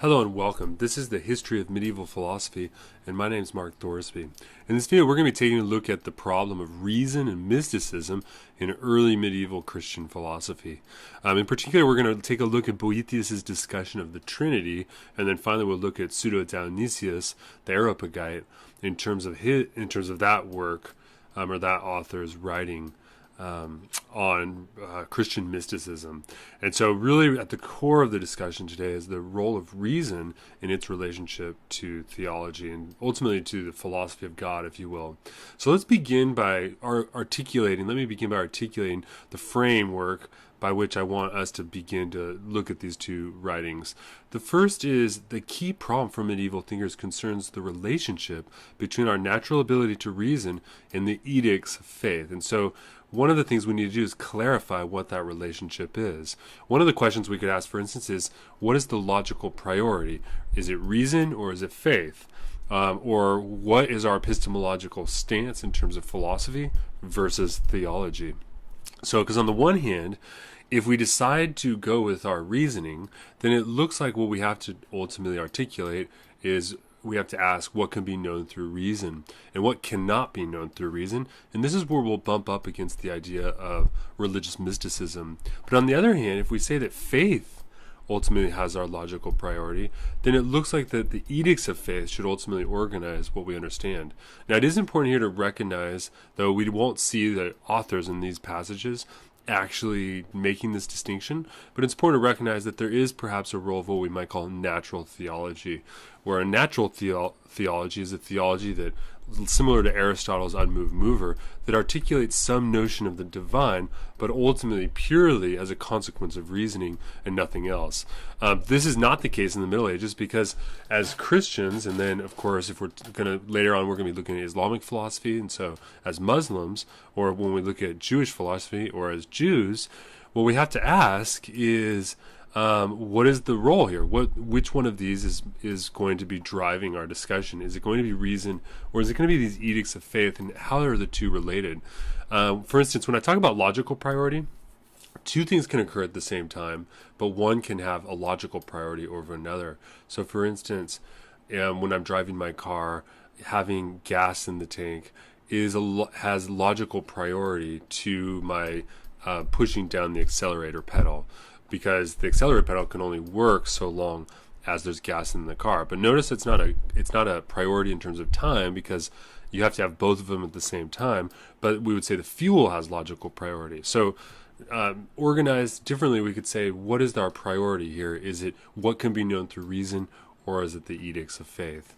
Hello and welcome. This is the History of Medieval Philosophy, and my name is Mark Thorsby. In this video, we're going to be taking a look at the problem of reason and mysticism in early medieval Christian philosophy. In particular, we're going to take a look at Boethius' discussion of the Trinity, and then finally we'll look at Pseudo-Dionysius, the Areopagite, in terms of that work or that author's writing on Christian mysticism. And so really at the core of the discussion today is the role of reason in its relationship to theology and ultimately to the philosophy of God, if you will. So let's begin by articulating the framework by which I want us to begin to look at these two writings. The first is the key problem for medieval thinkers concerns the relationship between our natural ability to reason and the edicts of faith. And so one of the things we need to do is clarify what that relationship is. One of the questions we could ask, for instance, is what is the logical priority? Is it reason or is it faith? Or what is our epistemological stance in terms of philosophy versus theology? So, because on the one hand, if we decide to go with our reasoning, then it looks like what we have to ultimately articulate is we have to ask what can be known through reason and what cannot be known through reason. And this is where we'll bump up against the idea of religious mysticism. But on the other hand, if we say that faith ultimately has our logical priority, then it looks like that the edicts of faith should ultimately organize what we understand. Now, it is important here to recognize, though we won't see the authors in these passages actually making this distinction, but it's important to recognize that there is perhaps a role of what we might call natural theology, where a natural theology is a theology that, similar to Aristotle's unmoved mover, that articulates some notion of the divine, but ultimately purely as a consequence of reasoning and nothing else. This is not the case in the Middle Ages because as Christians, and then of course if we're going to, later on we're going to be looking at Islamic philosophy, and so as Muslims, or when we look at Jewish philosophy, or as Jews, what we have to ask is, what is the role here? Which one of these is going to be driving our discussion? Is it going to be reason, or is it going to be these edicts of faith, and how are the two related? For instance, when I talk about logical priority, two things can occur at the same time, but one can have a logical priority over another. So for instance, when I'm driving my car, having gas in the tank has logical priority to my pushing down the accelerator pedal, because the accelerator pedal can only work so long as there's gas in the car. But notice it's not a priority in terms of time, because you have to have both of them at the same time. But we would say the fuel has logical priority. So organized differently, we could say, what is our priority here? Is it what can be known through reason, or is it the edicts of faith?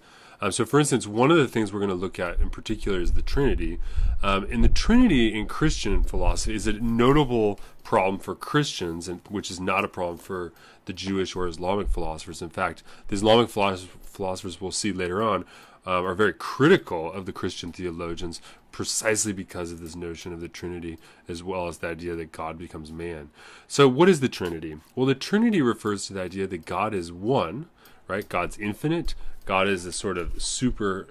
So for instance, one of the things we're going to look at in particular is the Trinity. And the Trinity in Christian philosophy is a notable problem for Christians, and which is not a problem for the Jewish or Islamic philosophers. In fact, the Islamic philosophers we'll see later on are very critical of the Christian theologians precisely because of this notion of the Trinity, as well as the idea that God becomes man. So what is the Trinity? Well, the Trinity refers to the idea that God is one, right? God's infinite. God is a sort of a simple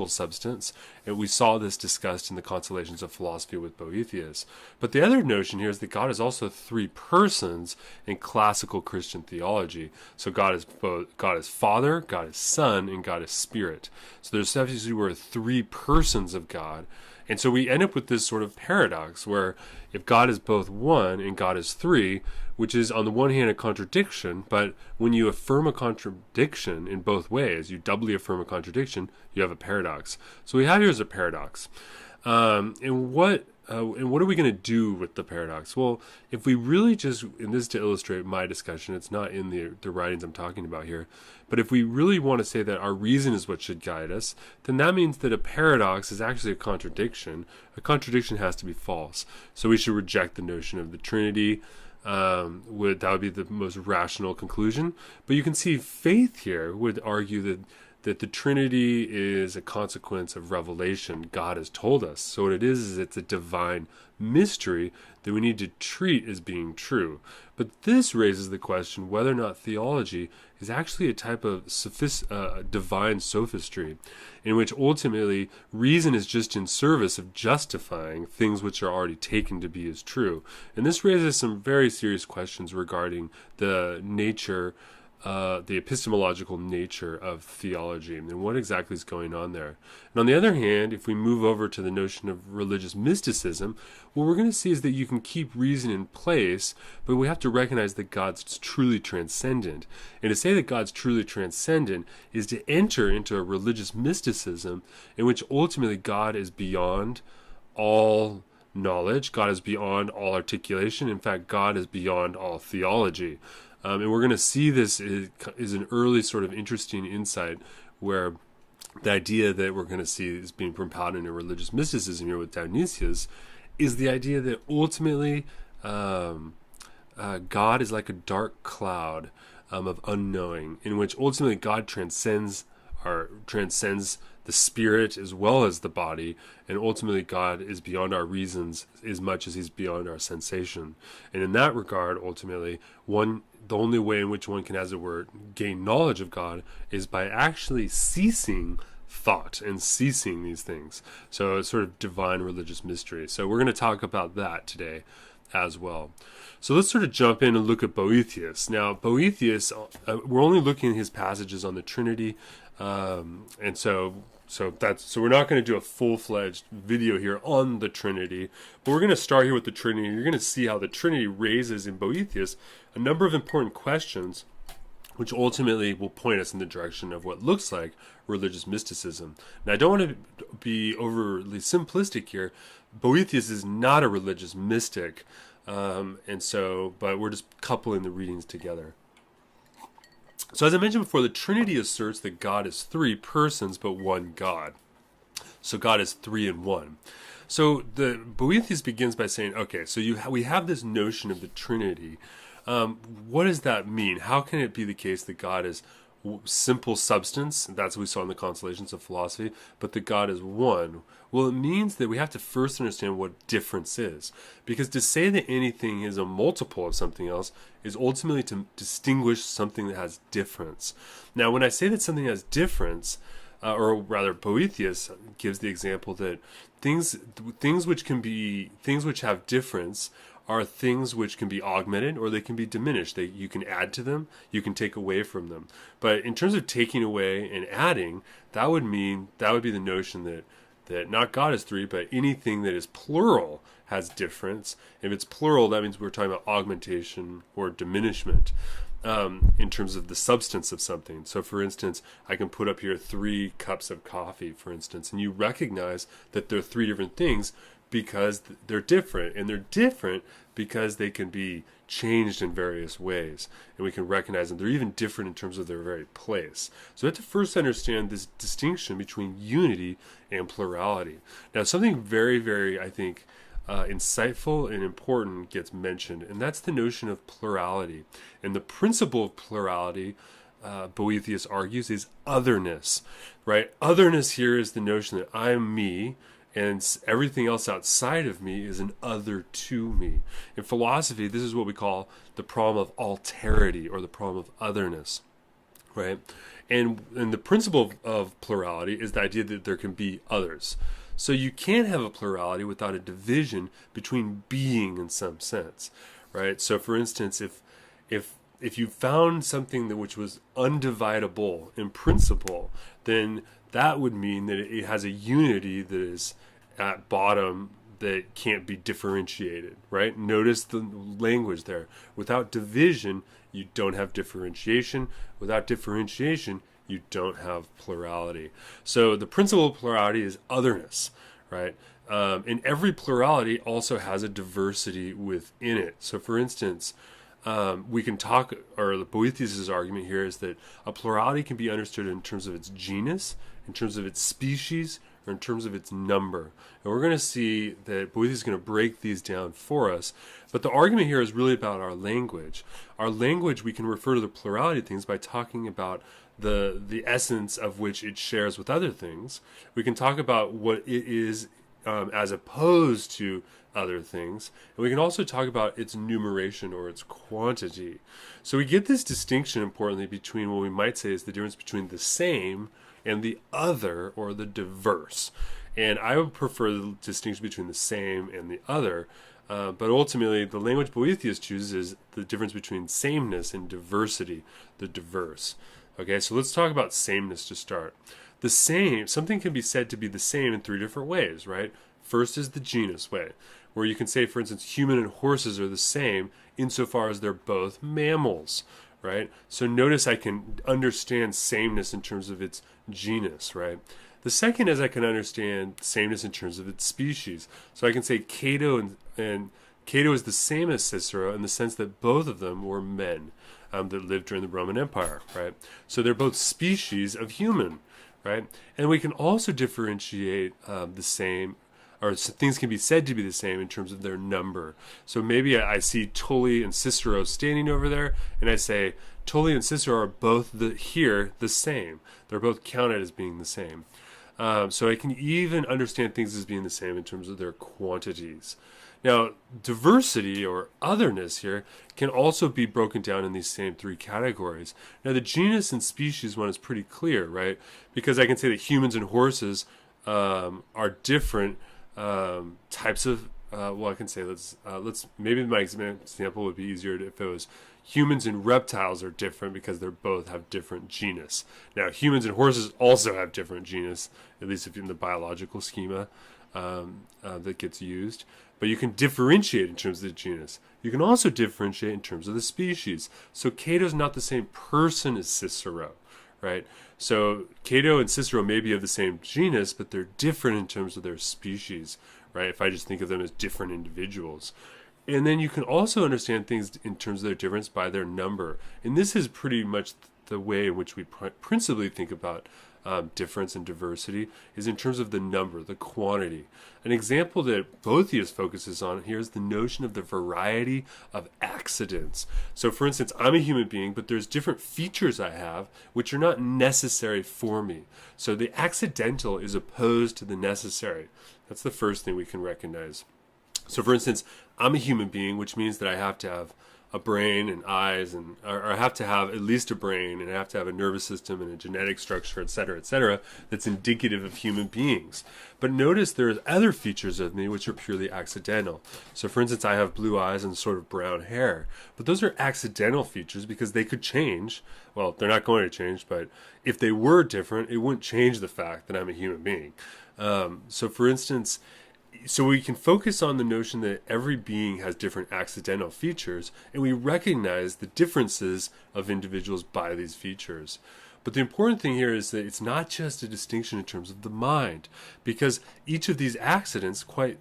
substance. And we saw this discussed in the Consolations of Philosophy with Boethius. But the other notion here is that God is also three persons in classical Christian theology. So God is Father, God is Son, and God is Spirit. So there's obviously we're three persons of God. And so we end up with this sort of paradox where if God is both one and God is three, which is on the one hand a contradiction, but when you affirm a contradiction in both ways, you doubly affirm a contradiction, you have a paradox. So what we have here is a paradox. And what are we going to do with the paradox? Well, if we really just, and this is to illustrate my discussion, it's not in the writings I'm talking about here, but if we really want to say that our reason is what should guide us, then that means that a paradox is actually a contradiction. A contradiction has to be false. So we should reject the notion of the Trinity. That would be the most rational conclusion. But you can see faith here would argue that the Trinity is a consequence of revelation. God has told us. So what it is it's a divine mystery that we need to treat as being true. But this raises the question whether or not theology is actually a type of divine sophistry, in which ultimately reason is just in service of justifying things which are already taken to be as true. And this raises some very serious questions regarding the nature the epistemological nature of theology and what exactly is going on there. And on the other hand, if we move over to the notion of religious mysticism, what we're going to see is that you can keep reason in place, but we have to recognize that God's truly transcendent. And to say that God's truly transcendent is to enter into a religious mysticism in which ultimately God is beyond all knowledge, God is beyond all articulation. In fact, God is beyond all theology. And we're going to see this is an early sort of interesting insight where the idea that we're going to see is being propounded in religious mysticism here with Dionysius is the idea that ultimately God is like a dark cloud of unknowing, in which ultimately God transcends the spirit as well as the body, and ultimately God is beyond our reasons as much as he's beyond our sensation. And in that regard, ultimately, the only way in which one can, as it were, gain knowledge of God is by actually ceasing thought and ceasing these things. So it's sort of divine religious mystery. So we're going to talk about that today as well. So let's sort of jump in and look at Boethius. Now, Boethius, we're only looking at his passages on the Trinity, and so we're not going to do a full-fledged video here on the Trinity, but we're going to start here with the Trinity. You're going to see how the Trinity raises in Boethius a number of important questions, which ultimately will point us in the direction of what looks like religious mysticism. Now, I don't want to be overly simplistic here. Boethius is not a religious mystic, but we're just coupling the readings together. So as I mentioned before, the Trinity asserts that God is three persons, but one God. So God is three in one. So the Boethius begins by saying, okay, so we have this notion of the Trinity. What does that mean? How can it be the case that God is simple substance? That's what we saw in the Consolations of Philosophy, but that God is one. Well, it means that we have to first understand what difference is. Because to say that anything is a multiple of something else is ultimately to distinguish something that has difference. Now, when I say that something has difference, or rather Boethius gives the example that things which have difference are things which can be augmented or they can be diminished. You can add to them, you can take away from them. But in terms of taking away and adding, that would be the notion that not God is three, but anything that is plural has difference. If it's plural, that means we're talking about augmentation or diminishment in terms of the substance of something. So for instance, I can put up here 3 cups of coffee, for instance, and you recognize that they're 3 different things because they're different, and they're different because they can be changed in various ways, and we can recognize them. They're even different in terms of their very place. So we have to first understand this distinction between unity and plurality. Now, something very, very, I think, insightful and important gets mentioned, and that's the notion of plurality. And the principle of plurality, Boethius argues, is otherness, right? Otherness here is the notion that I'm me, and everything else outside of me is an other to me. In philosophy, this is what we call the problem of alterity, or the problem of otherness, right? And the principle of plurality is the idea that there can be others. So you can't have a plurality without a division between being in some sense, right? So for instance, if you found something which was undividable in principle, then that would mean that it has a unity that is at bottom that can't be differentiated, right? Notice the language there. Without division, you don't have differentiation. Without differentiation, you don't have plurality. So the principle of plurality is otherness, right? And every plurality also has a diversity within it. So for instance, we can talk, or the Boethius' argument here is that a plurality can be understood in terms of its genus, in terms of its species, or in terms of its number. And we're going to see that Boethius is going to break these down for us. But the argument here is really about our language. Our language, we can refer to the plurality of things by talking about the essence of which it shares with other things. We can talk about what it is as opposed to other things. And we can also talk about its numeration or its quantity. So we get this distinction, importantly, between what we might say is the difference between the same and the other, or the diverse. And I would prefer the distinction between the same and the other, But ultimately, the language Boethius chooses is the difference between sameness and diversity, the diverse. Okay, so let's talk about sameness to start. The same, something can be said to be the same in three different ways, right? First is the genus way, where you can say, for instance, human and horses are the same insofar as they're both mammals, right? So notice I can understand sameness in terms of its genus, right? The second is I can understand sameness in terms of its species. So I can say Cato and Cato is the same as Cicero in the sense that both of them were men that lived during the Roman Empire, right? So they're both species of human, right? And we can also differentiate the same, or things can be said to be the same in terms of their number. So maybe I see Tully and Cicero standing over there, and I say Tully and Cicero are both here the same. They're both counted as being the same. So I can even understand things as being the same in terms of their quantities. Now, diversity or otherness here can also be broken down in these same three categories. Now, the genus and species one is pretty clear, right? Because I can say that humans and horses are different types of. Well, I can say let's maybe my example would be easier if it was humans and reptiles are different because they both have different genus. Now, humans and horses also have different genus, at least if in the biological schema that gets used. But you can differentiate in terms of the genus. You can also differentiate in terms of the species. So Cato's not the same person as Cicero, right? So Cato and Cicero may be of the same genus, but they're different in terms of their species, right? If I just think of them as different individuals. And then you can also understand things in terms of their difference by their number. And this is pretty much the way in which we principally think about difference and diversity is in terms of the number, the quantity. An example that Boethius focuses on here is the notion of the variety of accidents. So for instance, I'm a human being, but there's different features I have which are not necessary for me. So the accidental is opposed to the necessary. That's the first thing we can recognize. So for instance, I'm a human being, which means that I have to have a brain and eyes, or I have to have at least a brain, and I have to have a nervous system and a genetic structure, etc., that's indicative of human beings. But notice there's other features of me which are purely accidental. So for instance, I have blue eyes and sort of brown hair. But those are accidental features because they could change. Well, they're not going to change, but if they were different, it wouldn't change the fact that I'm a human being. So for instance, so we can focus on the notion that every being has different accidental features, and we recognize the differences of individuals by these features. But the important thing here is that it's not just a distinction in terms of the mind, because each of these accidents quite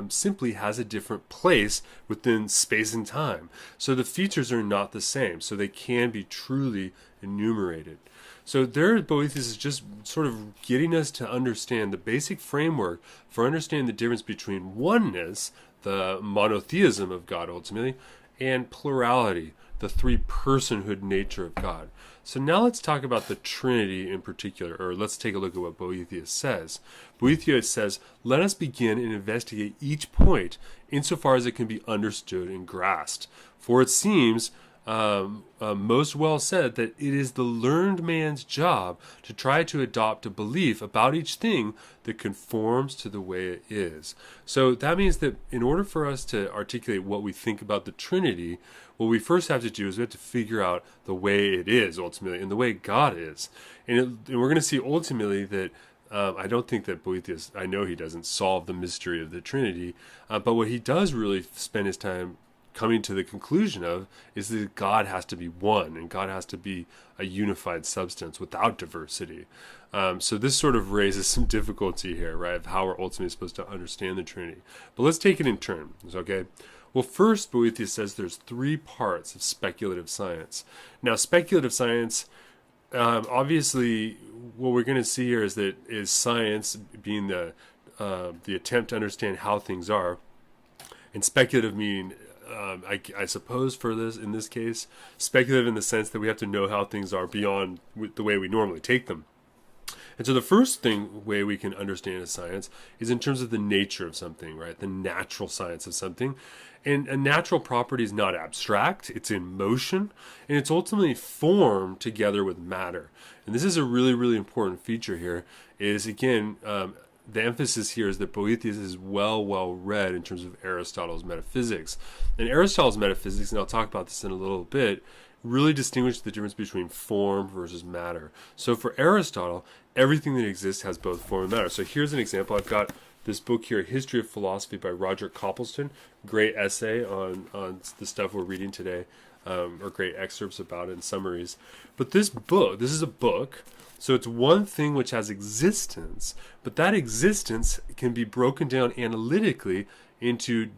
simply has a different place within space and time. So the features are not the same, so they can be truly enumerated. So there, Boethius is just sort of getting us to understand the basic framework for understanding the difference between oneness, the monotheism of God ultimately, and plurality, the three-personhood nature of God. So now let's talk about the Trinity in particular, or let's take a look at what Boethius says. Boethius says, let us begin and investigate each point insofar as it can be understood and grasped. For it seems most well said that it is the learned man's job to try to adopt a belief about each thing that conforms to the way it is. So that means that in order for us to articulate what we think about the Trinity, what we first have to do is we have to figure out the way it is ultimately and the way God is. And we're going to see ultimately that I don't think that Boethius, I know he doesn't solve the mystery of the Trinity, but what he does really spend his time coming to the conclusion of is that God has to be one and God has to be a unified substance without diversity. So this sort of raises some difficulty here, right, of how we're ultimately supposed to understand the Trinity. But let's take it in turn, okay? Well, first, Boethius says there's three parts of speculative science. Now, speculative science, obviously, what we're going to see here is science being the attempt to understand how things are, and speculative meaning I suppose for in this case, speculative in the sense that we have to know how things are beyond the way we normally take them. And so the first way we can understand a science is in terms of the nature of something, right? The natural science of something. And a natural property is not abstract, it's in motion, and it's ultimately formed together with matter. And this is a really, really important feature here, is again, the emphasis here is that Boethius is well read in terms of Aristotle's metaphysics. And Aristotle's metaphysics, and I'll talk about this in a little bit, really distinguish the difference between form versus matter. So for Aristotle, everything that exists has both form and matter. So here's an example. I've got this book here, History of Philosophy by Roger Coppleston. Great essay on the stuff we're reading today, or great excerpts about it and summaries. But this is a book, so it's one thing which has existence, but that existence can be broken down analytically into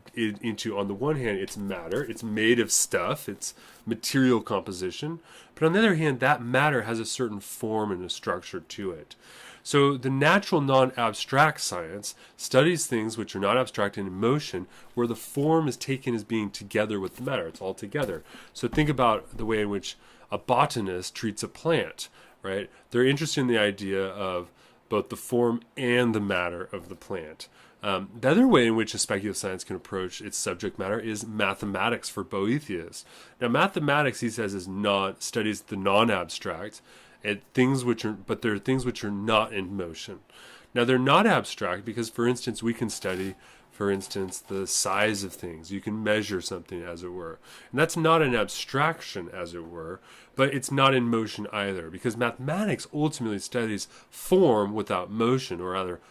on the one hand, it's matter, it's made of stuff, it's material composition, but on the other hand, that matter has a certain form and a structure to it. So the natural non-abstract science studies things which are not abstract and in motion, where the form is taken as being together with the matter. It's all together. So think about the way in which a botanist treats a plant, right? They're interested in the idea of both the form and the matter of the plant. The other way in which a speculative science can approach its subject matter is mathematics for Boethius. Now, mathematics, he says, studies the non-abstract, and but there are things which are not in motion. Now, they're not abstract because, for instance, we can study, the size of things. You can measure something, as it were. And that's not an abstraction, as it were, but it's not in motion either, because mathematics ultimately studies form without motion, or rather,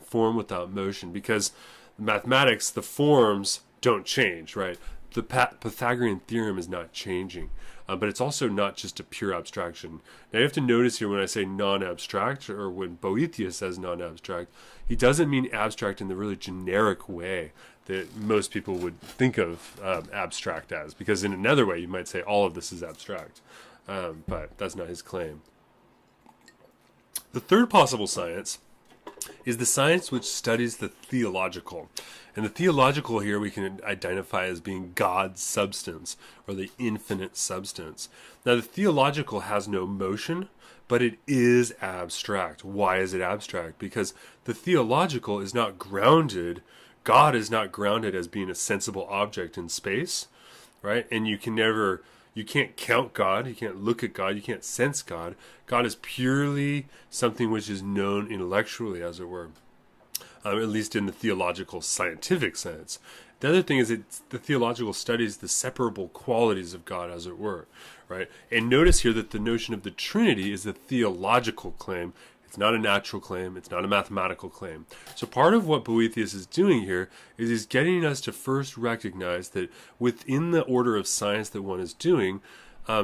form without motion, because mathematics, the forms don't change, right? The Pythagorean theorem is not changing, but it's also not just a pure abstraction. Now you have to notice here when I say non-abstract, or when Boethius says non-abstract, he doesn't mean abstract in the really generic way that most people would think of abstract as, because in another way you might say all of this is abstract, but that's not his claim. The third possible science is the science which studies the theological. And the theological here we can identify as being God's substance, or the infinite substance. Now the theological has no motion, but it is abstract. Why is it abstract? Because the theological is not grounded, God is not grounded as being a sensible object in space, right? And you can't count God, you can't look at God, you can't sense God. God is purely something which is known intellectually, as it were, at least in the theological scientific sense. The other thing is the theological studies the separable qualities of God, as it were, right? And notice here that the notion of the Trinity is a theological claim. It's not a natural claim. It's not a mathematical claim. So part of what Boethius is doing here is he's getting us to first recognize that within the order of science that one is doing,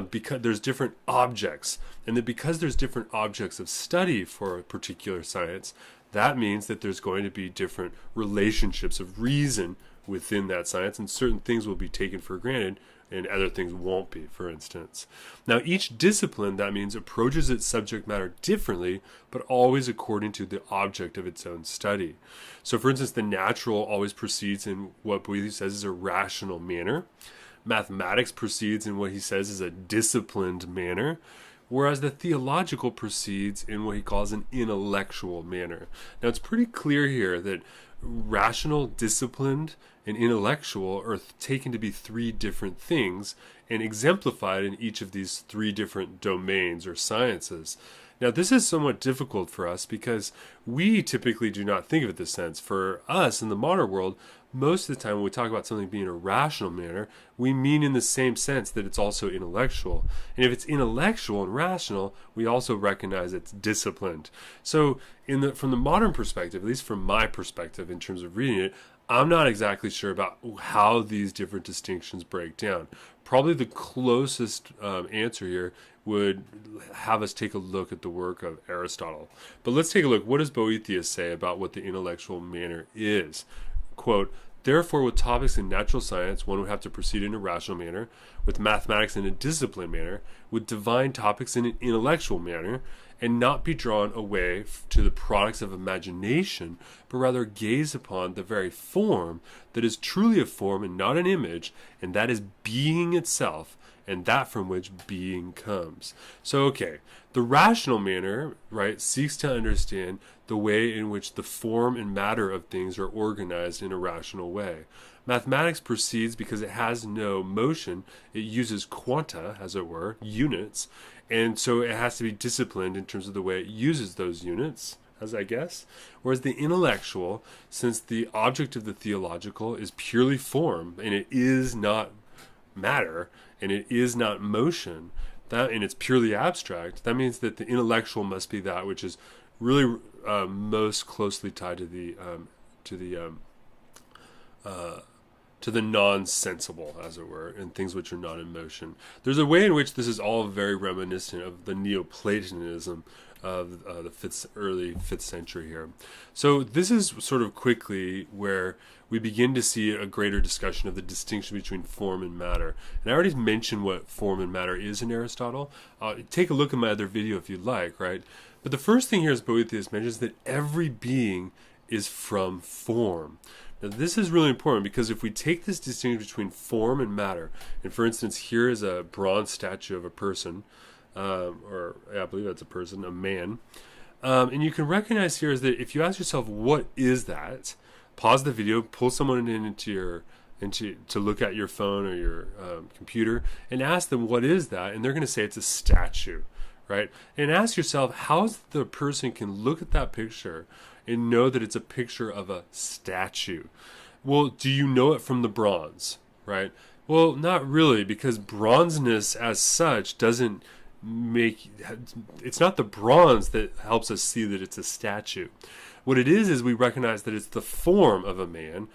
because there's different objects, and that because there's different objects of study for a particular science, that means that there's going to be different relationships of reason within that science, and certain things will be taken for granted and other things won't be, for instance. Now, each discipline, that means, approaches its subject matter differently, but always according to the object of its own study. So, for instance, the natural always proceeds in what Boethius says is a rational manner. Mathematics proceeds in what he says is a disciplined manner, whereas the theological proceeds in what he calls an intellectual manner. Now, it's pretty clear here that rational, disciplined, and intellectual are taken to be three different things and exemplified in each of these three different domains or sciences. Now, this is somewhat difficult for us because we typically do not think of it this sense. For us in the modern world, most of the time when we talk about something being a rational manner, we mean in the same sense that it's also intellectual. And if it's intellectual and rational, we also recognize it's disciplined. So from the modern perspective, at least from my perspective in terms of reading it, I'm not exactly sure about how these different distinctions break down. Probably the closest answer here would have us take a look at the work of Aristotle. But let's take a look. What does Boethius say about what the intellectual manner is? Quote, "Therefore, with topics in natural science, one would have to proceed in a rational manner, with mathematics in a disciplined manner, with divine topics in an intellectual manner, and not be drawn away to the products of imagination, but rather gaze upon the very form that is truly a form and not an image, and that is being itself, and that from which being comes." So, okay, the rational manner, right, seeks to understand the way in which the form and matter of things are organized in a rational way. Mathematics proceeds because it has no motion. It uses quanta, as it were, units, and so it has to be disciplined in terms of the way it uses those units, as I guess. Whereas the intellectual, since the object of the theological is purely form, and it is not matter, and it is not motion, and it's purely abstract, that means that the intellectual must be that which is really most closely tied to the non-sensible, as it were, and things which are not in motion. There's a way in which this is all very reminiscent of the Neoplatonism of the early 5th century here. So this is sort of quickly where we begin to see a greater discussion of the distinction between form and matter. And I already mentioned what form and matter is in Aristotle. Take a look at my other video if you'd like, right? But the first thing here, as Boethius mentions, that every being is from form. Now, this is really important because if we take this distinction between form and matter, and for instance, here is a bronze statue of a person, I believe that's a person, a man, and you can recognize here is that if you ask yourself, what is that? Pause the video, pull someone to look at your phone or your computer, and ask them, what is that? And they're going to say it's a statue, right? And ask yourself, how the person can look at that picture and know that it's a picture of a statue. Well, do you know it from the bronze, right? Well, not really, because bronzeness as such doesn't it's not the bronze that helps us see that it's a statue. What it is we recognize that it's the form of a man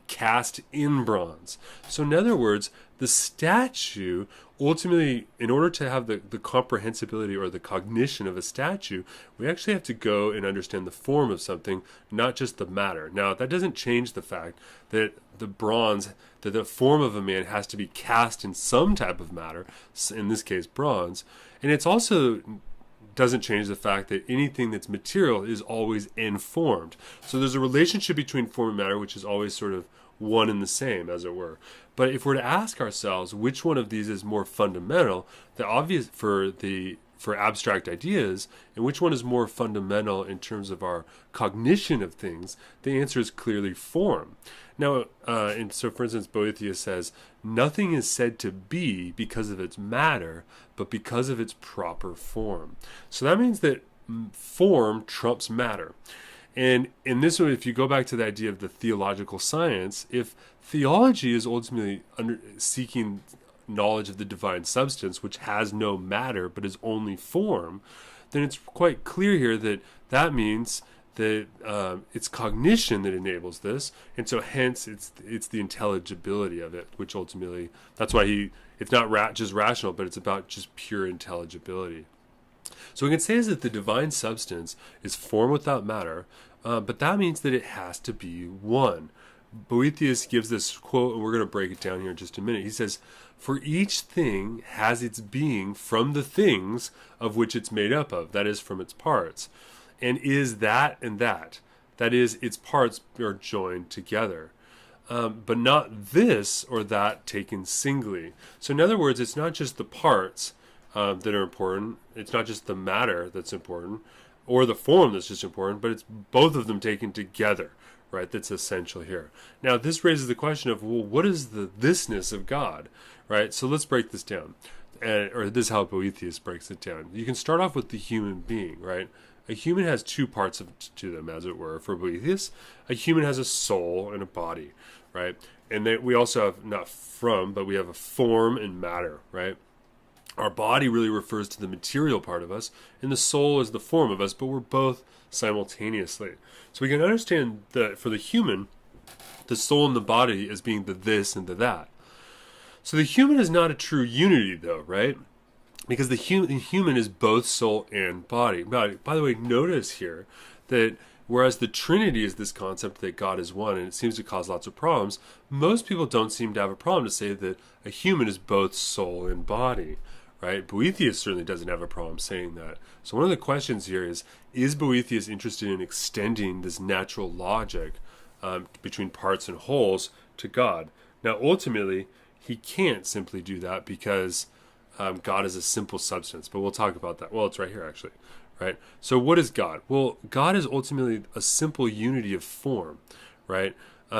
cast in bronze. So in other words, the statue ultimately, in order to have the comprehensibility or the cognition of a statue, we actually have to go and understand the form of something, not just the matter. Now, that doesn't change the fact that the form of a man has to be cast in some type of matter, in this case bronze, and it's also doesn't change the fact that anything that's material is always informed. So there's a relationship between form and matter which is always sort of one and the same, as it were. But if we're to ask ourselves which one of these is more fundamental, the obvious for abstract ideas, and which one is more fundamental in terms of our cognition of things, the answer is clearly form. Now, and so for instance, Boethius says, nothing is said to be because of its matter, but because of its proper form. So that means that form trumps matter. And in this way, if you go back to the idea of the theological science, if theology is ultimately seeking knowledge of the divine substance, which has no matter but is only form, then it's quite clear here that means that it's cognition that enables this, and so hence it's the intelligibility of it, which ultimately, that's why it's not just rational, but it's about just pure intelligibility. So we can say is that the divine substance is form without matter, but that means that it has to be one. Boethius gives this quote, and we're going to break it down here in just a minute. He says, "For each thing has its being from the things of which it's made up of, that is, from its parts, and is that and that. That is, its parts are joined together. But not this or that taken singly." So in other words, it's not just the parts that are important. It's not just the matter that's important, or the form that's just important, but it's both of them taken together, right? That's essential here. Now, this raises the question of, well, what is the thisness of God, right? So let's break this down, or this is how Boethius breaks it down. You can start off with the human being, right? A human has two parts to them, as it were. For Boethius, a human has a soul and a body, right? And we also have but we have a form and matter, right? Our body really refers to the material part of us, and the soul is the form of us, but we're both simultaneously. So we can understand that for the human, the soul and the body as being the this and the that. So the human is not a true unity, though, right? Because the human is both soul and body. By the way, notice here that whereas the Trinity is this concept that God is one, and it seems to cause lots of problems, most people don't seem to have a problem to say that a human is both soul and body, right? Boethius certainly doesn't have a problem saying that. So one of the questions here is Boethius interested in extending this natural logic between parts and wholes to God? Now, ultimately, he can't simply do that because God is a simple substance, but we'll talk about that. Well, it's right here, actually, right? So what is God? Well, God is ultimately a simple unity of form, right?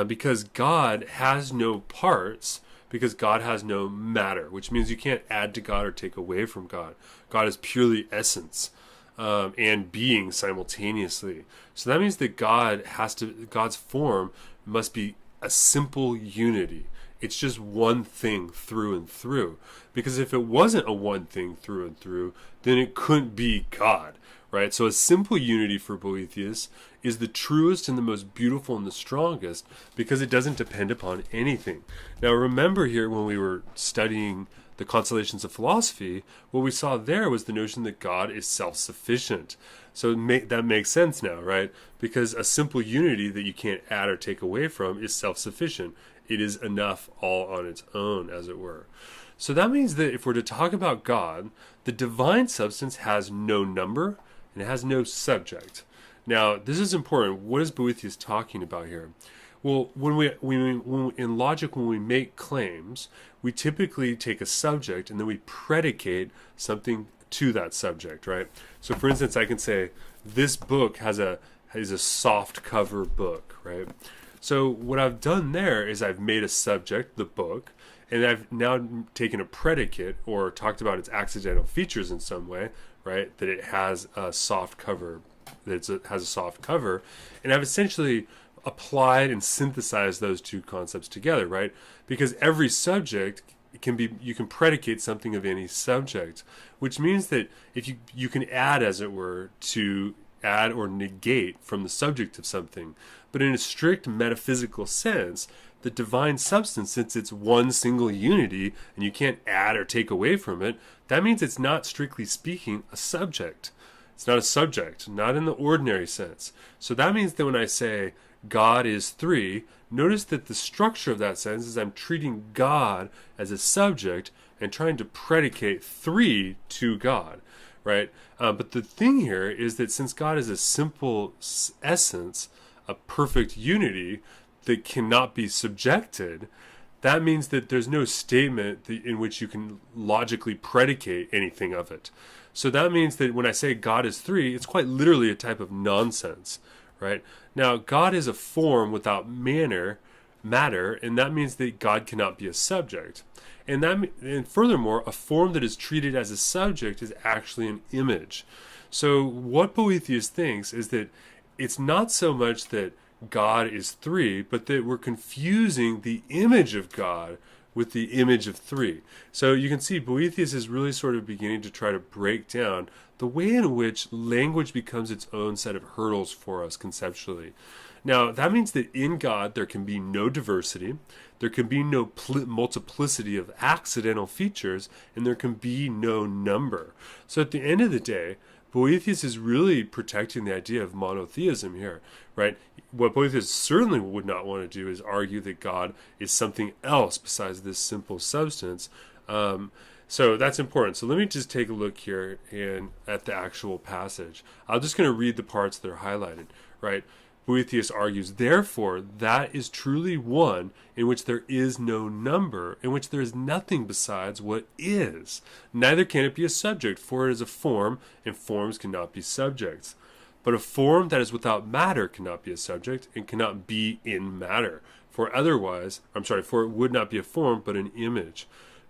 Because God has no parts, because God has no matter, which means you can't add to God or take away from God. God is purely essence. and being simultaneously. So that means that God's form must be a simple unity. It's just one thing through and through. Because if it wasn't a one thing through and through, then it couldn't be God, right? So a simple unity for Boethius is the truest and the most beautiful and the strongest because it doesn't depend upon anything. Now remember here when we were studying the Consolations of Philosophy, what we saw there was the notion that God is self-sufficient. So that makes sense now, right? Because a simple unity that you can't add or take away from is self-sufficient. It is enough all on its own, as it were. So that means that if we're to talk about God, the divine substance has no number and it has no subject. Now, this is important. What is Boethius talking about here? Well, in logic, when we make claims, we typically take a subject and then we predicate something to that subject, right? So, for instance, I can say this book is a soft cover book, right? So what I've done there is I've made a subject, the book, and I've now taken a predicate or talked about its accidental features in some way, right? That it has a soft cover, has a soft cover, and I've essentially applied and synthesized those two concepts together, right? Because every subject you can predicate something of any subject, which means that if you can add, as it were, to add or negate from the subject of something. But in a strict metaphysical sense, the divine substance, since it's one single unity and you can't add or take away from it, that means it's not, strictly speaking, a subject. It's not a subject, not in the ordinary sense. So that means that when I say God is three, notice that the structure of that sentence is I'm treating God as a subject and trying to predicate three to God. Right? But the thing here is that since God is a simple essence, a perfect unity that cannot be subjected, that means that there's no statement in which you can logically predicate anything of it. So that means that when I say God is three, it's quite literally a type of nonsense, right? Now, God is a form without matter, and that means that God cannot be a subject. And furthermore, a form that is treated as a subject is actually an image. So what Boethius thinks is that it's not so much that God is three, but that we're confusing the image of God with the image of three. So you can see Boethius is really sort of beginning to try to break down the way in which language becomes its own set of hurdles for us conceptually. Now, that means that in God there can be no diversity, there can be no multiplicity of accidental features, and there can be no number. So at the end of the day, Boethius is really protecting the idea of monotheism here, right? What Boethius certainly would not want to do is argue that God is something else besides this simple substance. So that's important. So let me just take a look here at the actual passage. I'm just going to read the parts that are highlighted, right? Boethius argues, therefore, that is truly one in which there is no number, in which there is nothing besides what is. Neither can it be a subject, for it is a form, and forms cannot be subjects. But a form that is without matter cannot be a subject, and cannot be in matter. For it would not be a form, but an image.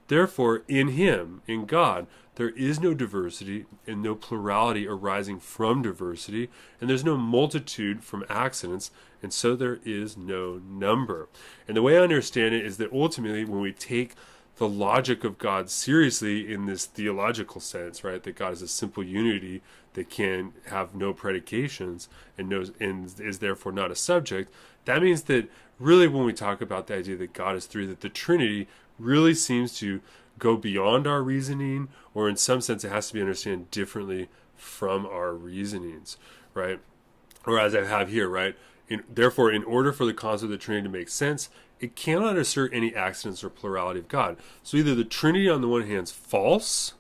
Therefore, in him, in God, there is no diversity and no plurality arising from diversity, and there's no multitude from accidents, and so there is no number. And the way I understand it is that ultimately when we take the logic of God seriously in this theological sense, right, that God is a simple unity that can have no predications and is therefore not a subject, that means that really when we talk about the idea that God is three, that the Trinity really seems to go beyond our reasoning, or in some sense it has to be understood differently from our reasonings, right? Or as I have here, right? Therefore, in order for the concept of the Trinity to make sense, it cannot assert any accidents or plurality of God. So either the Trinity on the one hand is false,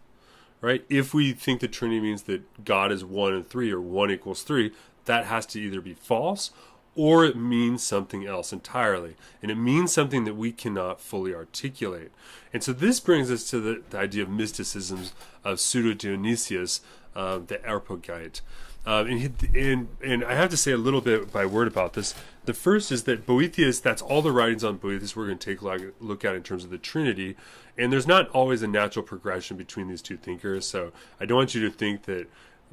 right? If we think the Trinity means that God is one and three, or one equals three, that has to either be false, or it means something else entirely. And it means something that we cannot fully articulate. And so this brings us to the idea of mysticisms of Pseudo-Dionysius, the Areopagite. And I have to say a little bit by word about this. The first is that Boethius, that's all the writings on Boethius we're going to take a look at in terms of the Trinity. And there's not always a natural progression between these two thinkers. So I don't want you to think that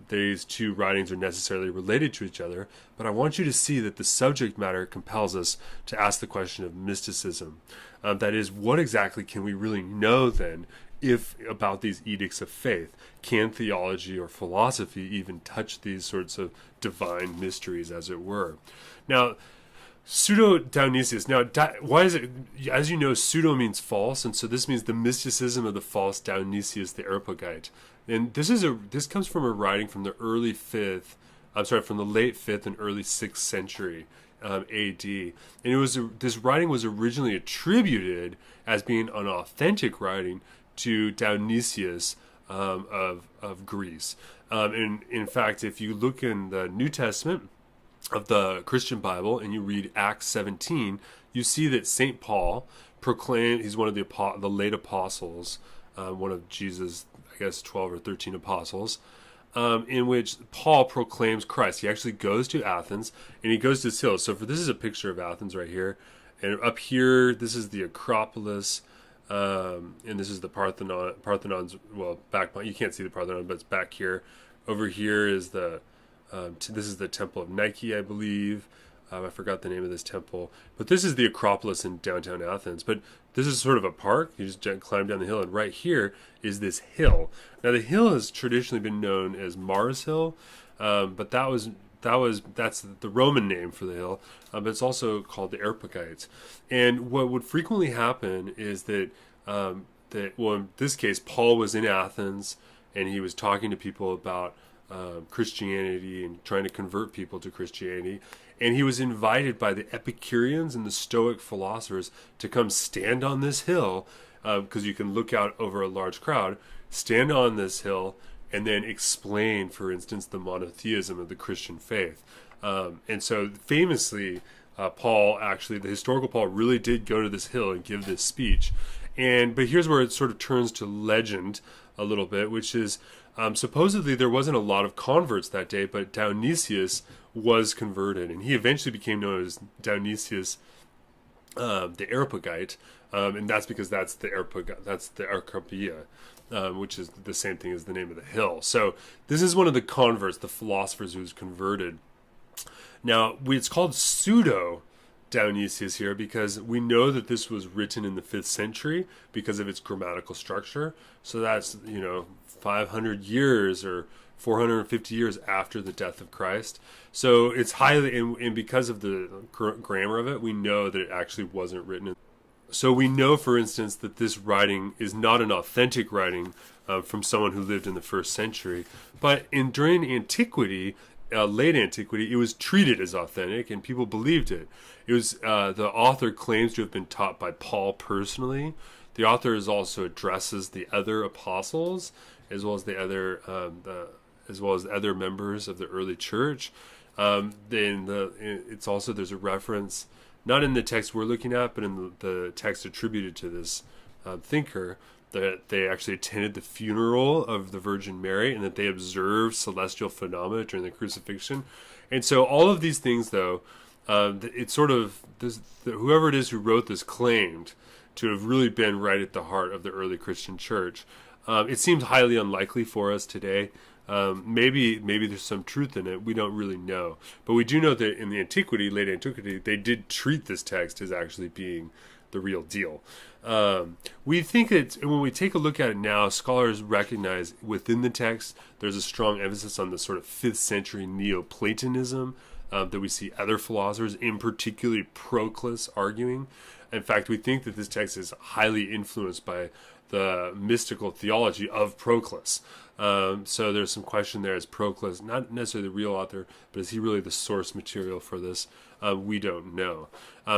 these two writings are necessarily related to each other, but I want you to see that the subject matter compels us to ask the question of mysticism. That is, what exactly can we really know then if about these edicts of faith? Can theology or philosophy even touch these sorts of divine mysteries, as it were? Now, Pseudo-Dionysius. Now, why is it? As you know, pseudo means false, and so this means the mysticism of the false Dionysius the Areopagite. And this comes from a writing from the from the late 5th and early 6th century A.D. And this writing was originally attributed as being an authentic writing to Dionysius of Greece. And in fact, if you look in the New Testament of the Christian Bible and you read Acts 17, you see that St. Paul proclaimed, he's one of the late apostles, one of Jesus, I guess 12 or 13 apostles, in which Paul proclaims Christ. He actually goes to Athens and he goes to this hill. So this is a picture of Athens right here. And up here, this is the Acropolis, and this is the Parthenon's, well, back, you can't see the Parthenon, but it's back here. Over here is this is the Temple of Nike, I believe. I forgot the name of this temple. But this is the Acropolis in downtown Athens. But this is sort of a park. You just climb down the hill, and right here is this hill. Now, the hill has traditionally been known as Mars Hill, but that's the Roman name for the hill. But it's also called the Areopagites. And what would frequently happen is that, in this case, Paul was in Athens, and he was talking to people about Christianity and trying to convert people to Christianity. And he was invited by the Epicureans and the Stoic philosophers to come stand on this hill, because you can look out over a large crowd, stand on this hill, and then explain, for instance, the monotheism of the Christian faith. And so famously, the historical Paul really did go to this hill and give this speech. But here's where it sort of turns to legend a little bit, which is supposedly there wasn't a lot of converts that day, but Dionysius was converted, and he eventually became known as Dionysius the Areopagite, and that's because that's the Archipelago, which is the same thing as the name of the hill. So this is one of the converts, the philosophers who was converted. Now, it's called Pseudo-Dionysius here because we know that this was written in the 5th century because of its grammatical structure. So that's, 500 years or 450 years after the death of Christ. So it's highly, and because of the grammar of it, we know that it actually wasn't written. So we know, for instance, that this writing is not an authentic writing from someone who lived in the 1st century. But during antiquity, late antiquity, it was treated as authentic, and people believed it. It was the author claims to have been taught by Paul personally. The author also addresses the other apostles, as well as the other other members of the early church. It's also, there's a reference, not in the text we're looking at, but in the text attributed to this thinker, that they actually attended the funeral of the Virgin Mary and that they observed celestial phenomena during the crucifixion. And so all of these things, though, it's sort of, whoever it is who wrote this claimed to have really been right at the heart of the early Christian church. It seems highly unlikely for us today. Maybe there's some truth in it. We don't really know. But we do know that in the antiquity, late antiquity, they did treat this text as actually being the real deal. We think that when we take a look at it now, scholars recognize within the text there's a strong emphasis on the sort of 5th century Neoplatonism that we see other philosophers, in particular Proclus, arguing. In fact, we think that this text is highly influenced by the mystical theology of Proclus. So there's some question there. Is Proclus not necessarily the real author, but is he really the source material for this? We don't know.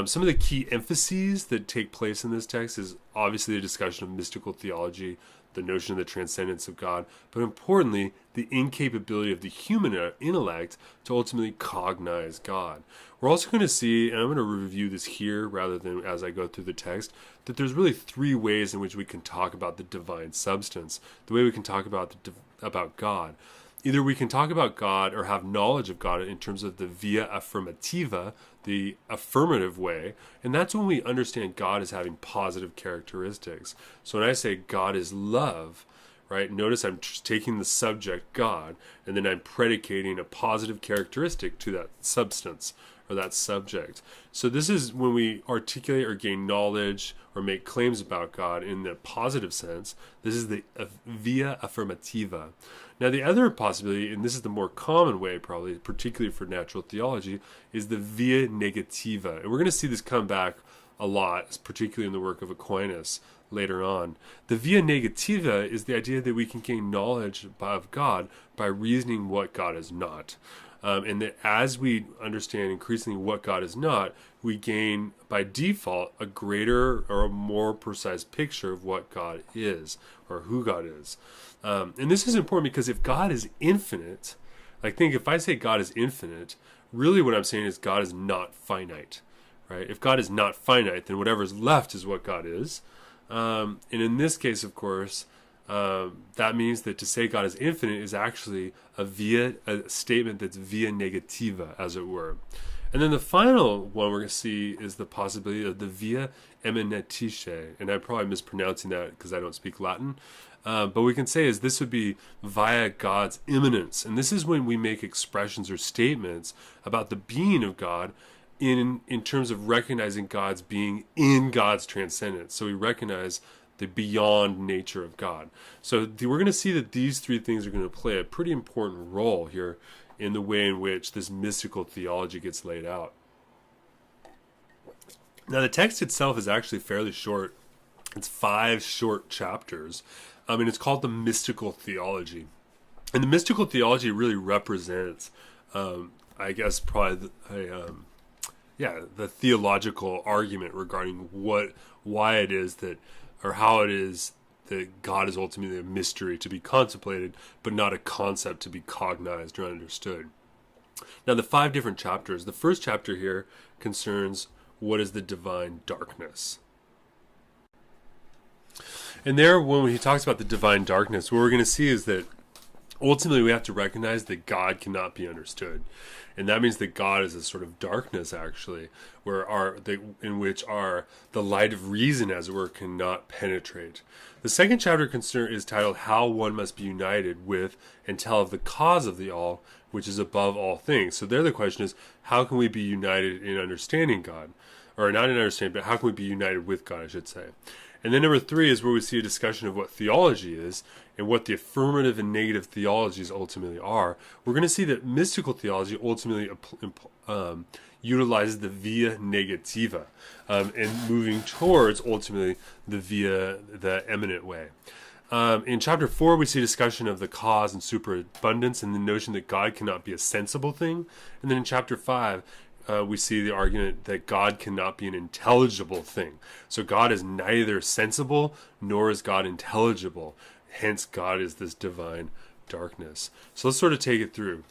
Some of the key emphases that take place in this text is obviously the discussion of mystical theology, the notion of the transcendence of God, but importantly, the incapability of the human intellect to ultimately cognize God. We're also going to see, and I'm going to review this here rather than as I go through the text, that there's really 3 ways in which we can talk about the divine substance, the way we can talk about God. Either we can talk about God or have knowledge of God in terms of the via affirmativa, the affirmative way, and that's when we understand God as having positive characteristics. So when I say God is love, right? Notice I'm taking the subject, God, and then I'm predicating a positive characteristic to that substance or that subject. So this is when we articulate or gain knowledge or make claims about God in the positive sense. This is the via affirmativa. Now the other possibility, and this is the more common way probably, particularly for natural theology, is the via negativa. And we're going to see this come back a lot, particularly in the work of Aquinas later on. The via negativa is the idea that we can gain knowledge of God by reasoning what God is not. And that as we understand increasingly what God is not, we gain, by default, a greater or a more precise picture of what God is, or who God is. And this is important because if God is infinite, if I say God is infinite, really what I'm saying is God is not finite, right? If God is not finite, then whatever's left is what God is. And in this case, of course, that means that to say God is infinite is actually a statement that's via negativa, as it were. And then the final one we're going to see is the possibility of the via eminentiae, and I'm probably mispronouncing that because I don't speak Latin, but we can say is this would be via God's immanence, and this is when we make expressions or statements about the being of God in terms of recognizing God's being in God's transcendence. So we recognize the beyond nature of God. So we're going to see that these three things are going to play a pretty important role here in the way in which this mystical theology gets laid out. Now the text itself is actually fairly short. It's 5 short chapters. And it's called the mystical theology. And the mystical theology really represents, I guess, probably the theological argument regarding why it is that, or how it is that God is ultimately a mystery to be contemplated, but not a concept to be cognized or understood. Now, the 5 different chapters. The first chapter here concerns what is the divine darkness. And there, when he talks about the divine darkness, what we're going to see is that ultimately we have to recognize that God cannot be understood. And that means that God is a sort of darkness, actually, in which the light of reason, as it were, cannot penetrate. The second chapter is titled How One Must Be United With and Tell of the Cause of the All, which is above all things. So there the question is, how can we be united in understanding God? Or not in understanding, but how can we be united with God, I should say. And then number 3 is where we see a discussion of what theology is and what the affirmative and negative theologies ultimately are. We're going to see that mystical theology ultimately utilizes the via negativa and moving towards ultimately the eminent way. In chapter 4, we see a discussion of the cause and superabundance and the notion that God cannot be a sensible thing. And then in chapter 5, we see the argument that God cannot be an intelligible thing. So God is neither sensible nor is God intelligible. Hence, God is this divine darkness. So let's sort of take it through.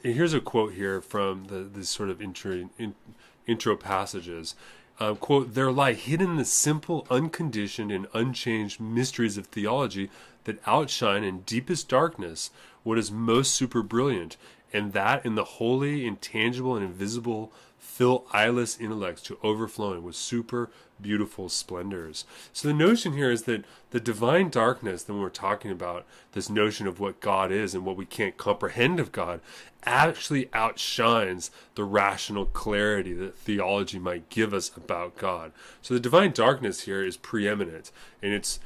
Here's a quote here from this sort of intro passages. Quote, "There lie hidden the simple, unconditioned, and unchanged mysteries of theology that outshine in deepest darkness what is most super brilliant, and that in the holy, intangible, and invisible fill eyeless intellects to overflowing with super beautiful splendors." So the notion here is that the divine darkness, that when we're talking about this notion of what God is and what we can't comprehend of God, actually outshines the rational clarity that theology might give us about God. So the divine darkness here is preeminent, and it's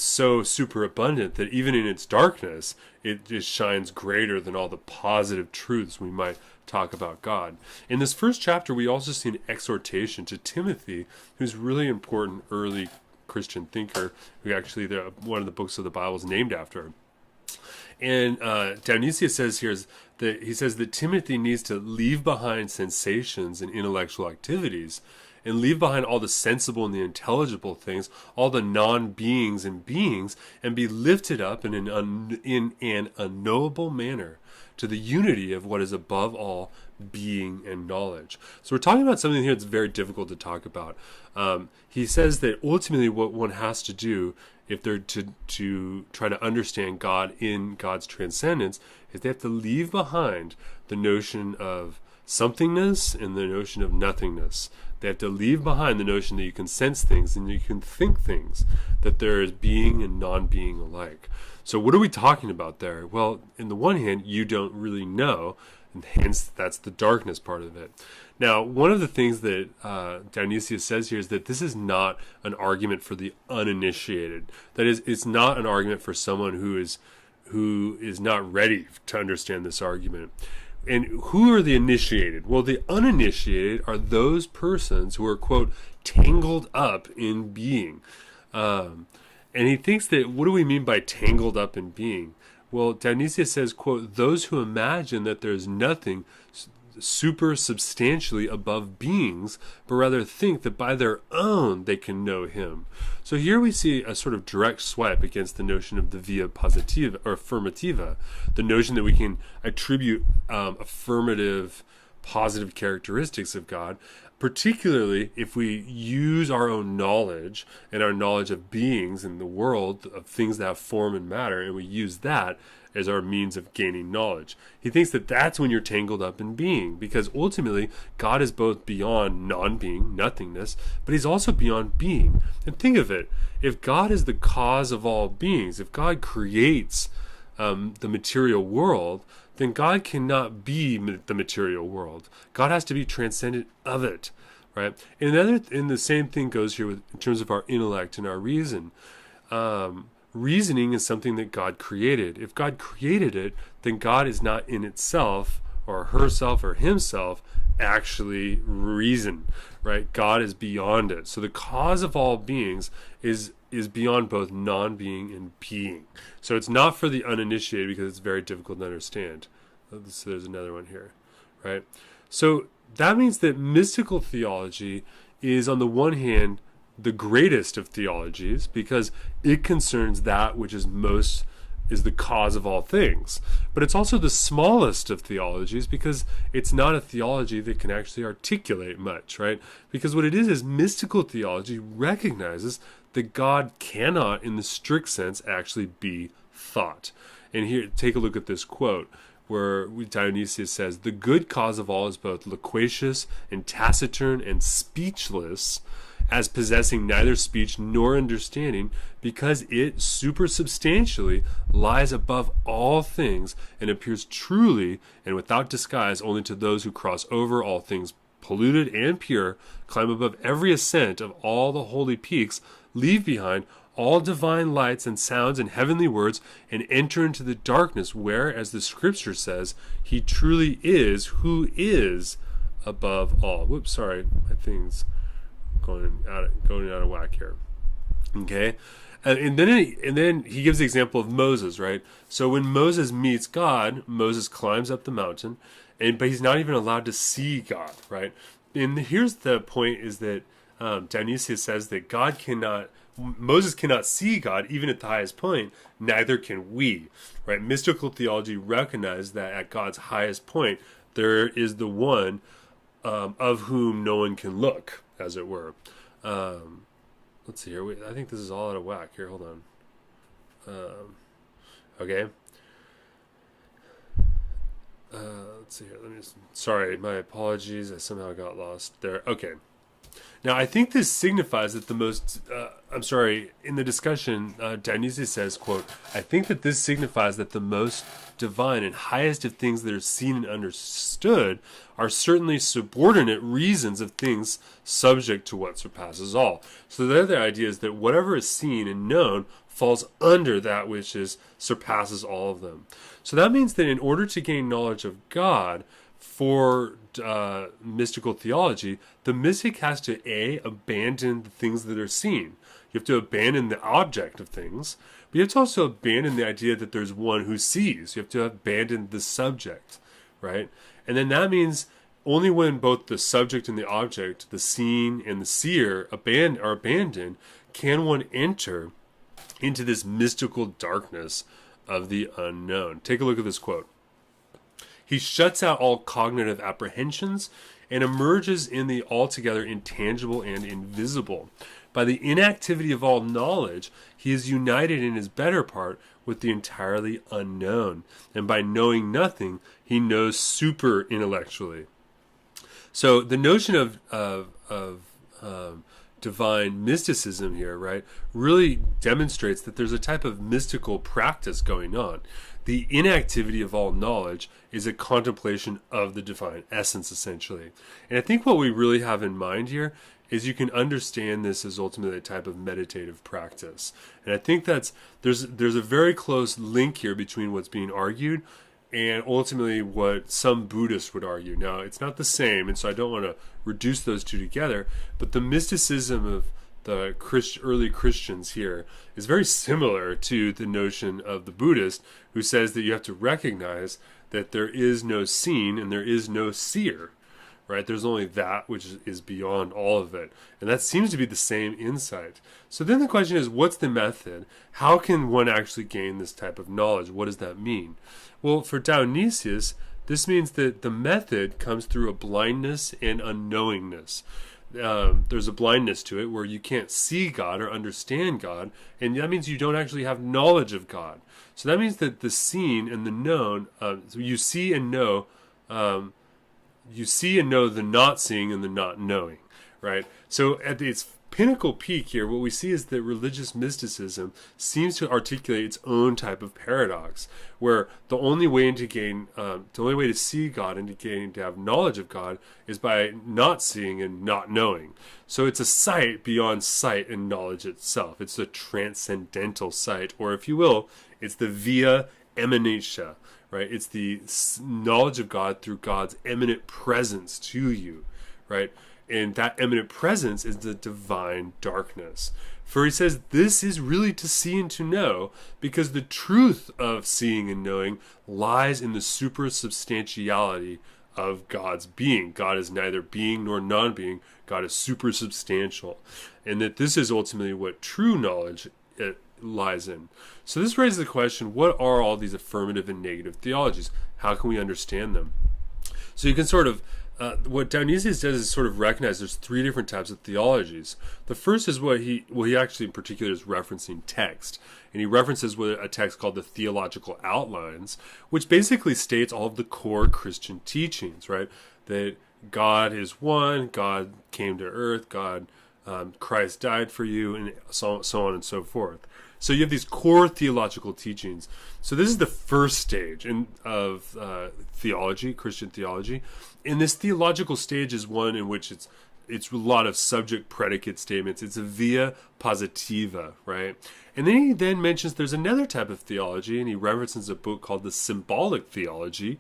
so superabundant that even in its darkness, it just shines greater than all the positive truths we might talk about God. In this first chapter, we also see an exhortation to Timothy, who's a really important early Christian thinker, who actually one of the books of the Bible is named after. And Dionysius says here that he says that Timothy needs to leave behind sensations and intellectual activities and leave behind all the sensible and the intelligible things, all the non-beings and beings, and be lifted up in an unknowable manner to the unity of what is above all being and knowledge. So we're talking about something here that's very difficult to talk about. He says that ultimately what one has to do if they're to try to understand God in God's transcendence is they have to leave behind the notion of somethingness and the notion of nothingness. They have to leave behind the notion that you can sense things and you can think things, that there is being and non-being alike. So what are we talking about there? Well, in the one hand, you don't really know, and hence that's the darkness part of it. Now, one of the things that Dionysius says here is that this is not an argument for the uninitiated. That is, it's not an argument for someone who is not ready to understand this argument. And who are the initiated? Well, the uninitiated are those persons who are, quote, tangled up in being. And he thinks that, what do we mean by tangled up in being? Well, Dionysius says, quote, those who imagine that there's nothing super substantially above beings, but rather think that by their own they can know him. So here we see a sort of direct swipe against the notion of the via positiva or affirmativa, the notion that we can attribute affirmative, positive characteristics of God, particularly if we use our own knowledge and our knowledge of beings in the world, of things that have form and matter, and we use that as our means of gaining knowledge. He thinks that that's when you're tangled up in being, because ultimately God is both beyond non-being, nothingness, but he's also beyond being. And think of it, if God is the cause of all beings, if God creates the material world, then God cannot be the material world. God has to be transcendent of it, right? And the same thing goes here in terms of our intellect and our reason. Reasoning is something that God created. If God created it, then God is not in itself or herself or himself actually reason, right? God is beyond it. So the cause of all beings is beyond both non-being and being. So it's not for the uninitiated because it's very difficult to understand. So there's another one here, right? So that means that mystical theology is, on the one hand, the greatest of theologies because it concerns that which is the cause of all things. But it's also the smallest of theologies because it's not a theology that can actually articulate much, right? Because what it is mystical theology recognizes that God cannot, in the strict sense, actually be thought. And here, take a look at this quote where Dionysius says, the good cause of all is both loquacious and taciturn and speechless, as possessing neither speech nor understanding, because it supersubstantially lies above all things and appears truly and without disguise only to those who cross over all things polluted and pure, climb above every ascent of all the holy peaks, leave behind all divine lights and sounds and heavenly words, and enter into the darkness where, as the scripture says, he truly is who is above all. Whoops, sorry, my thing's going out of whack here. Okay, and then he gives the example of Moses, right? So when Moses meets God, Moses climbs up the mountain, but he's not even allowed to see God, right? And here's the point: is that Dionysius says that Moses cannot see God even at the highest point. Neither can we, right? Mystical theology recognizes that at God's highest point, there is the one of whom no one can look, as it were. Let's see here. I think this is all out of whack here. Hold on. Okay. Let's see here. Sorry, my apologies. I somehow got lost there. Okay. Now, I think this signifies that in the discussion, Dionysius says, quote, I think that this signifies that the most divine and highest of things that are seen and understood are certainly subordinate reasons of things subject to what surpasses all. So the other idea is that whatever is seen and known falls under that which surpasses all of them. So that means that in order to gain knowledge of God, for mystical theology, the mystic has to abandon the things that are seen. You have to abandon the object of things, but you have to also abandon the idea that there's one who sees. You have to abandon the subject, right? And then that means only when both the subject and the object, the seen and the seer, are abandoned, can one enter into this mystical darkness of the unknown. Take a look at this quote. He shuts out all cognitive apprehensions and emerges in the altogether intangible and invisible. By the inactivity of all knowledge, he is united in his better part with the entirely unknown. And by knowing nothing, he knows super intellectually. So the notion of divine mysticism here, right, really demonstrates that there's a type of mystical practice going on. The inactivity of all knowledge is a contemplation of the divine essence, essentially. And I think what we really have in mind here is you can understand this as ultimately a type of meditative practice. And I think there's a very close link here between what's being argued and ultimately what some Buddhists would argue. Now, it's not the same, and so I don't want to reduce those two together, but the mysticism of the early Christians here is very similar to the notion of the Buddhist, who says that you have to recognize that there is no seen and there is no seer, right? There's only that which is beyond all of it. And that seems to be the same insight. So then the question is, what's the method? How can one actually gain this type of knowledge? What does that mean? Well, for Dionysius, this means that the method comes through a blindness and unknowingness. There's a blindness to it where you can't see God or understand God, and that means you don't actually have knowledge of God. So that means that the seen and the known, so you see and know the not seeing and the not knowing, right? So at its pinnacle peak here, what we see is that religious mysticism seems to articulate its own type of paradox, where the only way to see God and to have knowledge of God is by not seeing and not knowing. So it's a sight beyond sight and knowledge itself. It's the transcendental sight, or if you will, it's the via emanatia, right? It's the knowledge of God through God's eminent presence to you, right? And that eminent presence is the divine darkness. For he says this is really to see and to know, because the truth of seeing and knowing lies in the supersubstantiality of God's being. God is neither being nor non-being. God is supersubstantial. And that this is ultimately what true knowledge lies in. So this raises the question, what are all these affirmative and negative theologies? How can we understand them? So you can sort of what Dionysius does is sort of recognize there's three different types of theologies. The first is what he actually in particular is referencing text. And he references a text called the Theological Outlines, which basically states all of the core Christian teachings, right? That God is one, God came to earth, Christ died for you, and so on and so forth. So you have these core theological teachings. So this is the first stage of theology, Christian theology. And this theological stage is one in which it's a lot of subject-predicate statements. It's a via positiva, right? And then he then mentions there's another type of theology, and he references a book called the Symbolic Theology,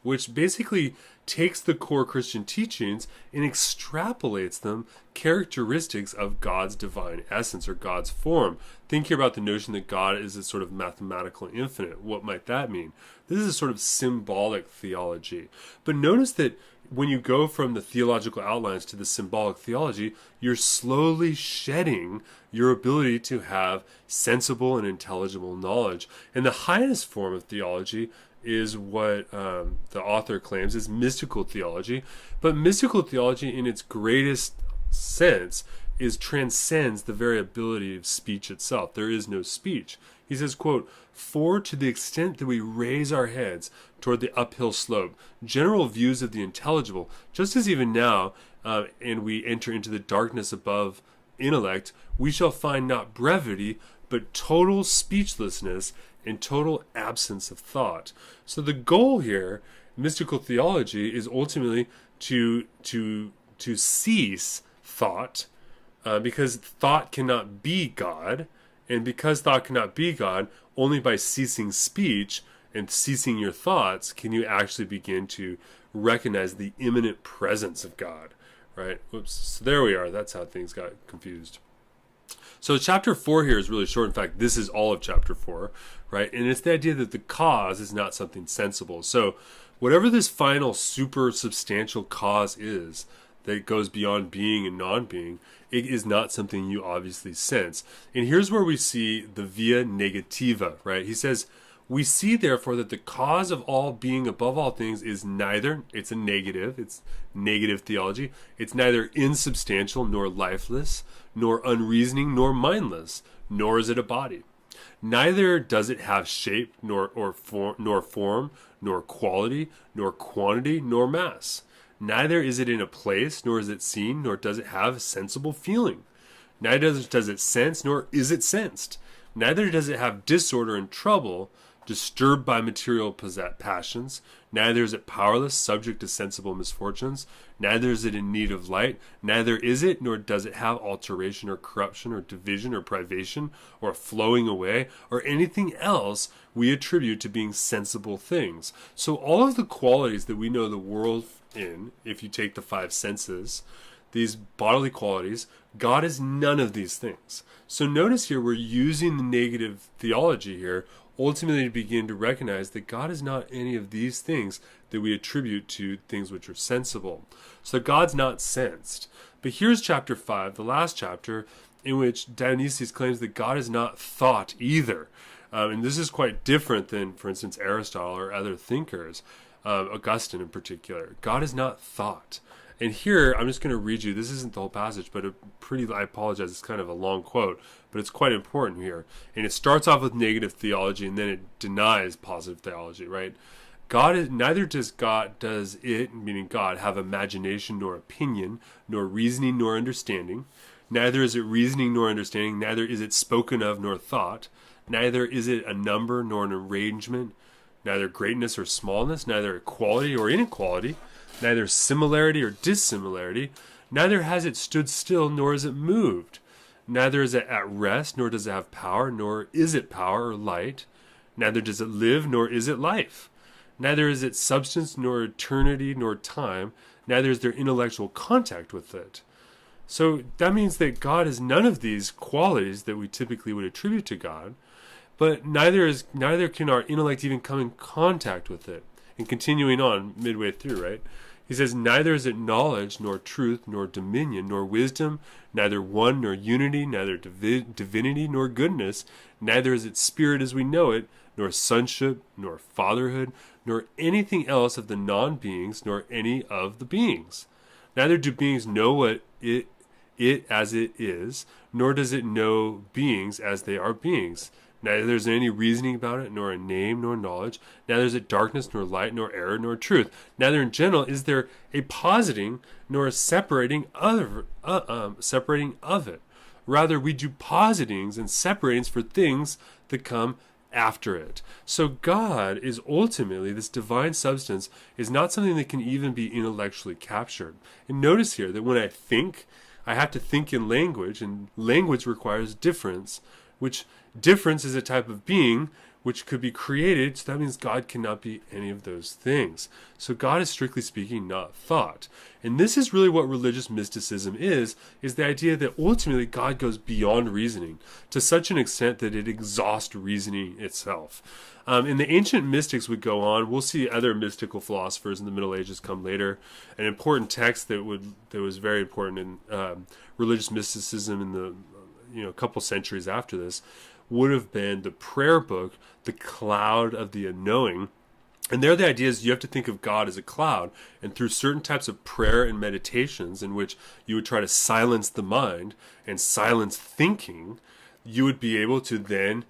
which basically takes the core Christian teachings and extrapolates them characteristics of God's divine essence or God's form. Think here about the notion that God is a sort of mathematical infinite. What might that mean? This is a sort of symbolic theology. But notice that when you go from the theological outlines to the symbolic theology, you're slowly shedding your ability to have sensible and intelligible knowledge. And the highest form of theology is what the author claims is mystical theology. But mystical theology in its greatest sense transcends the very ability of speech itself. There is no speech. He says, quote, "For to the extent that we raise our heads toward the uphill slope, general views of the intelligible, just as even now, and we enter into the darkness above intellect, we shall find not brevity, but total speechlessness and total absence of thought." So the goal here, mystical theology, is ultimately to cease thought, because thought cannot be God, and because thought cannot be God, only by ceasing speech and ceasing your thoughts can you actually begin to recognize the immanent presence of God, right? Whoops. So there we are. That's how things got confused. So chapter 4 here is really short. In fact, this is all of chapter 4, right? And it's the idea that the cause is not something sensible. So whatever this final super substantial cause is that goes beyond being and non-being, it is not something you obviously sense. And here's where we see the via negativa, right? He says, "We see therefore that the cause of all being above all things is neither," it's negative theology, "it's neither insubstantial nor lifeless, nor unreasoning nor mindless, nor is it a body. Neither does it have shape nor form, nor quality, nor quantity, nor mass. Neither is it in a place, nor is it seen, nor does it have sensible feeling. Neither does it sense, nor is it sensed. Neither does it have disorder and trouble, disturbed by material passions. Neither is it powerless, subject to sensible misfortunes. Neither is it in need of light. Neither is it, nor does it have alteration or corruption or division or privation or flowing away or anything else we attribute to being sensible things. So all of the qualities that we know the world in, if you take the five senses, these bodily qualities, God is none of these things. So notice here we're using the negative theology here ultimately to begin to recognize that God is not any of these things that we attribute to things which are sensible. So God's not sensed. But here's chapter 5, the last chapter, in which Dionysius claims that God is not thought either. And this is quite different than, for instance, Aristotle or other thinkers, Augustine in particular. God is not thought. And here, I'm just going to read you, this isn't the whole passage, but I apologize, it's kind of a long quote, but it's quite important here. And it starts off with negative theology, and then it denies positive theology, right? Neither does it, meaning God, have imagination nor opinion, nor reasoning nor understanding. Neither is it reasoning nor understanding, neither is it spoken of nor thought. Neither is it a number nor an arrangement, neither greatness or smallness, neither equality or inequality, neither similarity or dissimilarity, neither has it stood still, nor is it moved. Neither is it at rest, nor does it have power, nor is it power or light. Neither does it live, nor is it life. Neither is it substance, nor eternity, nor time. Neither is there intellectual contact with it. So that means that God is none of these qualities that we typically would attribute to God, but neither can our intellect even come in contact with it. And continuing on midway through, right? He says, neither is it knowledge, nor truth, nor dominion, nor wisdom, neither one nor unity, neither divinity nor goodness, neither is it spirit as we know it, nor sonship, nor fatherhood, nor anything else of the non-beings, nor any of the beings. Neither do beings know what it as it is, nor does it know beings as they are beings. Neither is there any reasoning about it, nor a name, nor knowledge. Neither is it darkness, nor light, nor error, nor truth. Neither in general is there a positing, nor a separating of it. Rather, we do positings and separatings for things that come after it. So God is ultimately, this divine substance, is not something that can even be intellectually captured. And notice here that when I think, I have to think in language, and language requires difference, which difference is a type of being which could be created, so that means God cannot be any of those things. So God is, strictly speaking, not thought. And this is really what religious mysticism is the idea that ultimately God goes beyond reasoning to such an extent that it exhausts reasoning itself. And the ancient mystics would go on. We'll see other mystical philosophers in the Middle Ages come later. An important text that was very important in religious mysticism in the a couple centuries after this would have been the prayer book, The Cloud of the Unknowing. And there the idea is you have to think of God as a cloud, and through certain types of prayer and meditations in which you would try to silence the mind and silence thinking, you would be able to then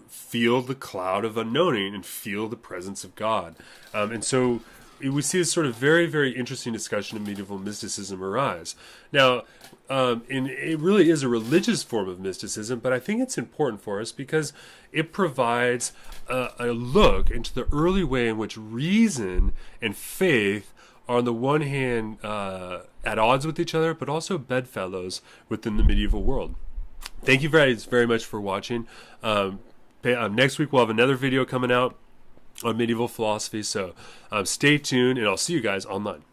feel the cloud of unknowing and feel the presence of God. And so we see this sort of very, very interesting discussion of medieval mysticism arise. Now, and it really is a religious form of mysticism, but I think it's important for us because it provides a look into the early way in which reason and faith are on the one hand at odds with each other, but also bedfellows within the medieval world. Thank you very much for watching. Next week we'll have another video coming out on medieval philosophy, so stay tuned, and I'll see you guys online.